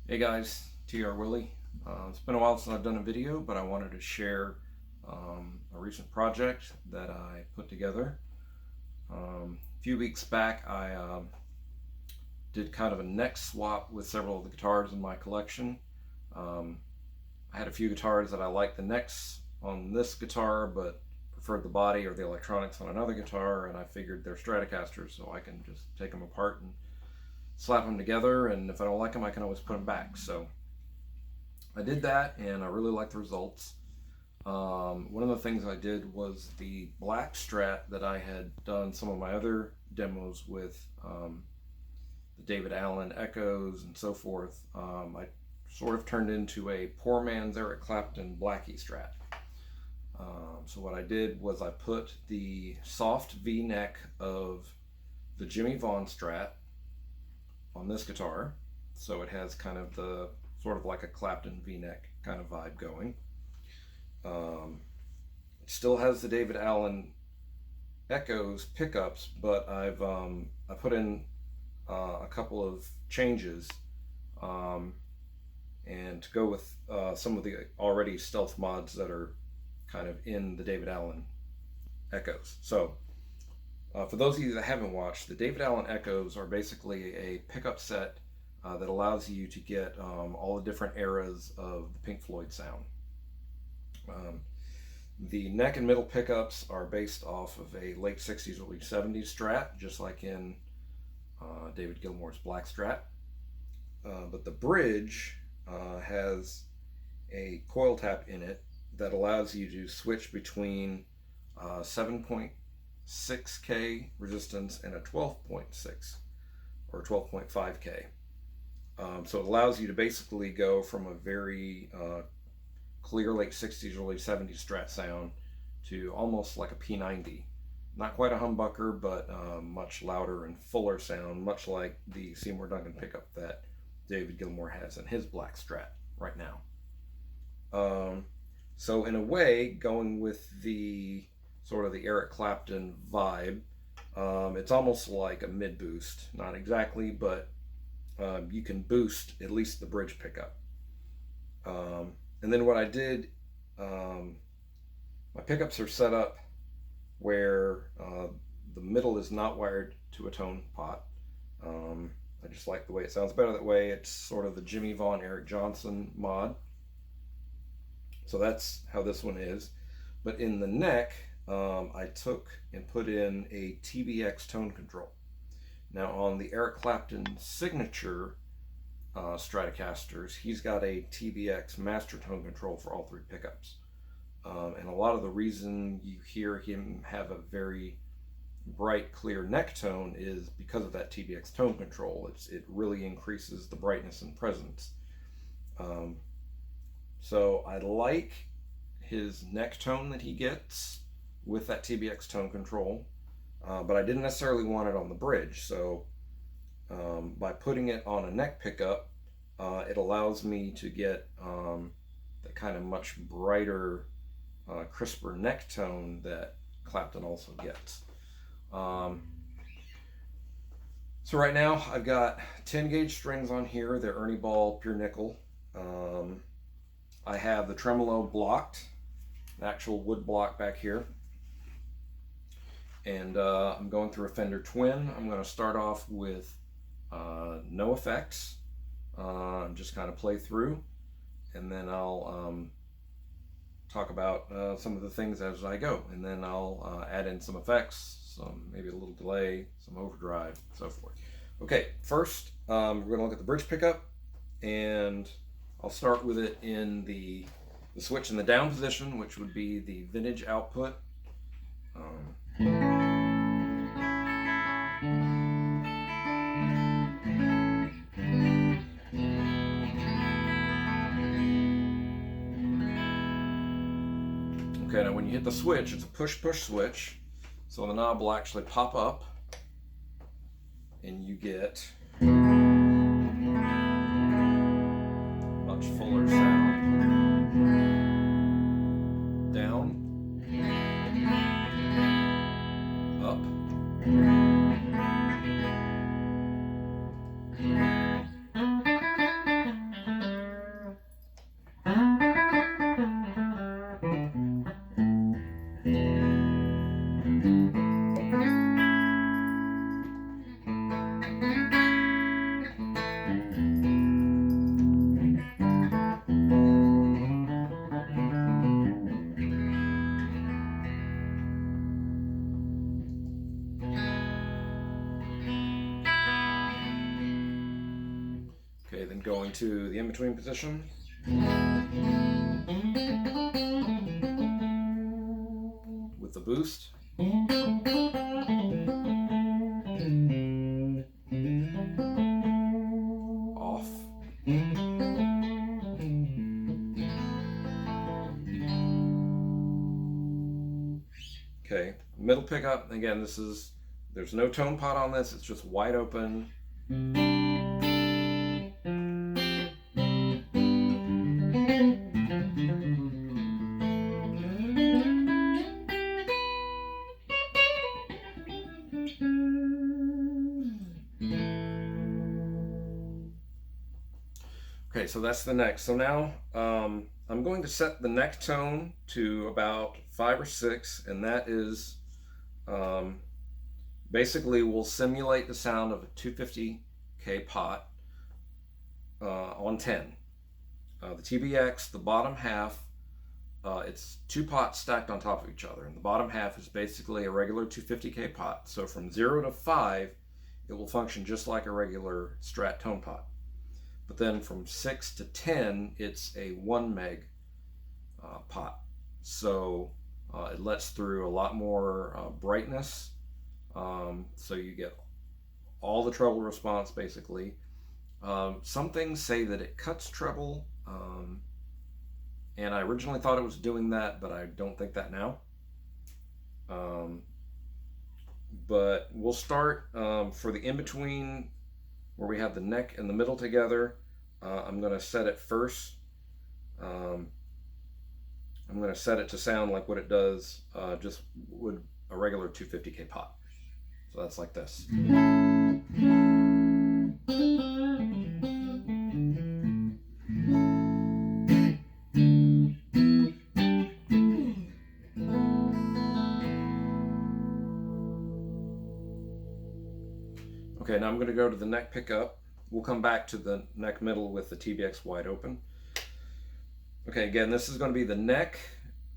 Hey guys, TR Willie. It's been a while since I've done a video, but I wanted to share a recent project that I put together. A few weeks back, I did kind of a neck swap with several of the guitars in my collection. I had a few guitars that I liked the necks on this guitar, but preferred the body or the electronics on another guitar, and I figured they're Stratocasters, so I can just take them apart and slap them together, and if I don't like them, I can always put them back. So I did that, and I really liked the results. One of the things I did was the black Strat that I had done some of my other demos with, the David Allen Echoes and so forth. I sort of turned into a poor man's Eric Clapton Blackie Strat. So what I did was I put the soft V neck of the Jimmie Vaughan Strat on this guitar, so it has kind of the sort of like a Clapton V-neck kind of vibe going. It still has the David Allen Echoes pickups, but I put in a couple of changes, and to go with some of the already stealth mods that are kind of in the David Allen Echoes. So for those of you that haven't watched, the David Allen Echoes are basically a pickup set that allows you to get all the different eras of the Pink Floyd sound. The neck and middle pickups are based off of a late 60s, early 70s Strat, just like in David Gilmour's Black Strat. But the bridge has a coil tap in it that allows you to switch between 7.6K resistance and a 12.6 or 12.5K. So it allows you to basically go from a very clear late 60s, early 70s Strat sound to almost like a P90. Not quite a humbucker, but much louder and fuller sound, much like the Seymour Duncan pickup that David Gilmour has in his Black Strat right now. So in a way, going with the sort of the Eric Clapton vibe, it's almost like a mid boost. Not exactly, but you can boost at least the bridge pickup. And then what I did, my pickups are set up where the middle is not wired to a tone pot. I just like the way it sounds better that way. It's sort of the Jimmie Vaughan Eric Johnson mod. So that's how this one is. But in the neck, I took and put in a TBX tone control. Now on the Eric Clapton signature Stratocasters, he's got a TBX master tone control for all three pickups. And a lot of the reason you hear him have a very bright, clear neck tone is because of that TBX tone control. It really increases the brightness and presence. So I like his neck tone that he gets with that TBX tone control, but I didn't necessarily want it on the bridge. So by putting it on a neck pickup, it allows me to get the kind of much brighter, crisper neck tone that Clapton also gets. So right now I've got 10 gauge strings on here. They're Ernie Ball pure nickel. I have the tremolo blocked, the actual wood block back here. And I'm going through a Fender Twin. I'm going to start off with no effects, just kind of play through, and then I'll talk about some of the things as I go, and then I'll add in some effects, maybe a little delay, some overdrive, so forth. Okay, first we're going to look at the bridge pickup, and I'll start with it in the switch in the down position, which would be the vintage output. Okay, now when you hit the switch, it's a push-push switch, so the knob will actually pop up, and you get much fuller sound. Down, up, Okay, then going to the in-between position. With the boost. Off. Okay, middle pickup, again, there's no tone pot on this, it's just wide open. Okay, so that's the neck. So now I'm going to set the neck tone to about 5 or 6, and that is basically will simulate the sound of a 250K pot on 10. The TBX, the bottom half, it's 2 pots stacked on top of each other, and the bottom half is basically a regular 250K pot. So from 0 to 5, it will function just like a regular Strat tone pot. But then from 6 to 10, it's a 1 meg pot. So it lets through a lot more brightness. So you get all the treble response basically. Some things say that it cuts treble, and I originally thought it was doing that, but I don't think that now. But we'll start for the in-between, where we have the neck and the middle together. I'm going to set it first. I'm going to set it to sound like what it does just would a regular 250K pot. So that's like this. Okay, now I'm going to go to the neck pickup. We'll come back to the neck middle with the TBX wide open. Okay, again, this is going to be the neck,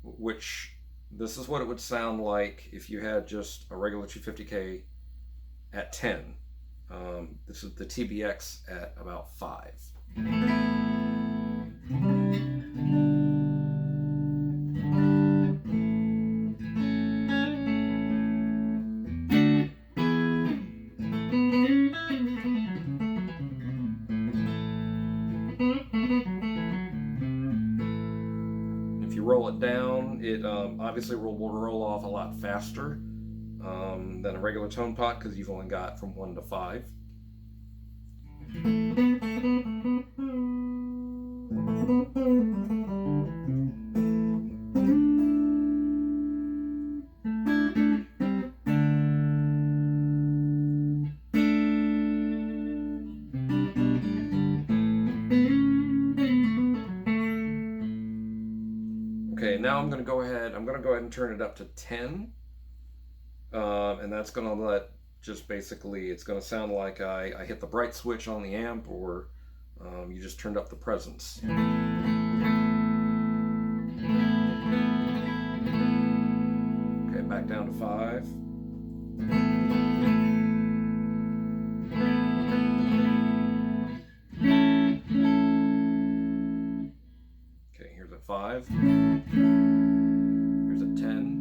which this is what it would sound like if you had just a regular 250K at 10. This is the TBX at about 5. Roll it down, it obviously will roll off a lot faster than a regular tone pot because you've only got from 1 to 5. Okay, now I'm going to go ahead and turn it up to 10, and that's going to let just basically, it's going to sound like I hit the bright switch on the amp, or you just turned up the presence. Okay, back down to 5. Okay, here's a 5. Here's a 10.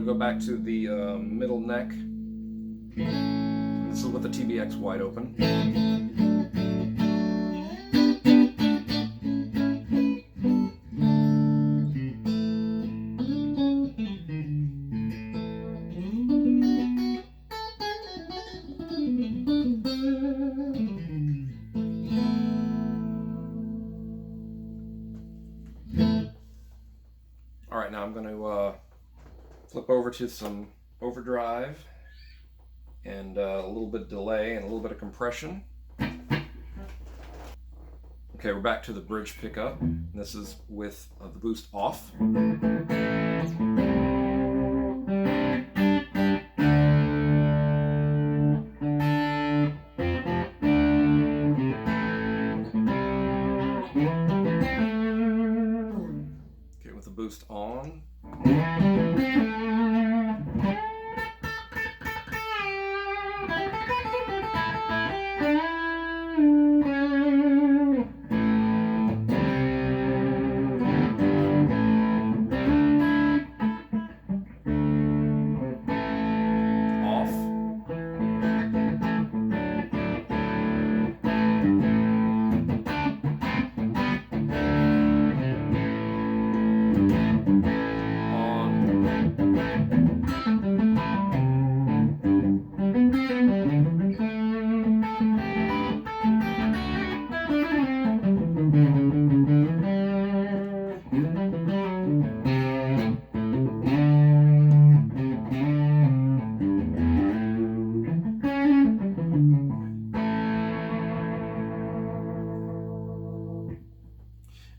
Go back to the middle neck. This is with the TBX wide open. going to flip over to some overdrive and a little bit of delay and a little bit of compression. Okay, we're back to the bridge pickup. This is with the boost off. Okay, with the boost on.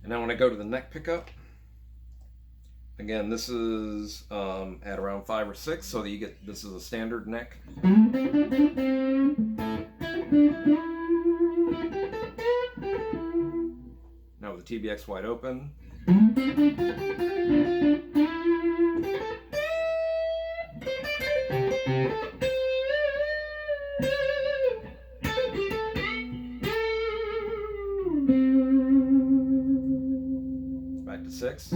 And now when I go to the neck pickup, again, this is at around 5 or 6, so that you get, this is a standard neck. Now with the TBX wide open. Back to 6.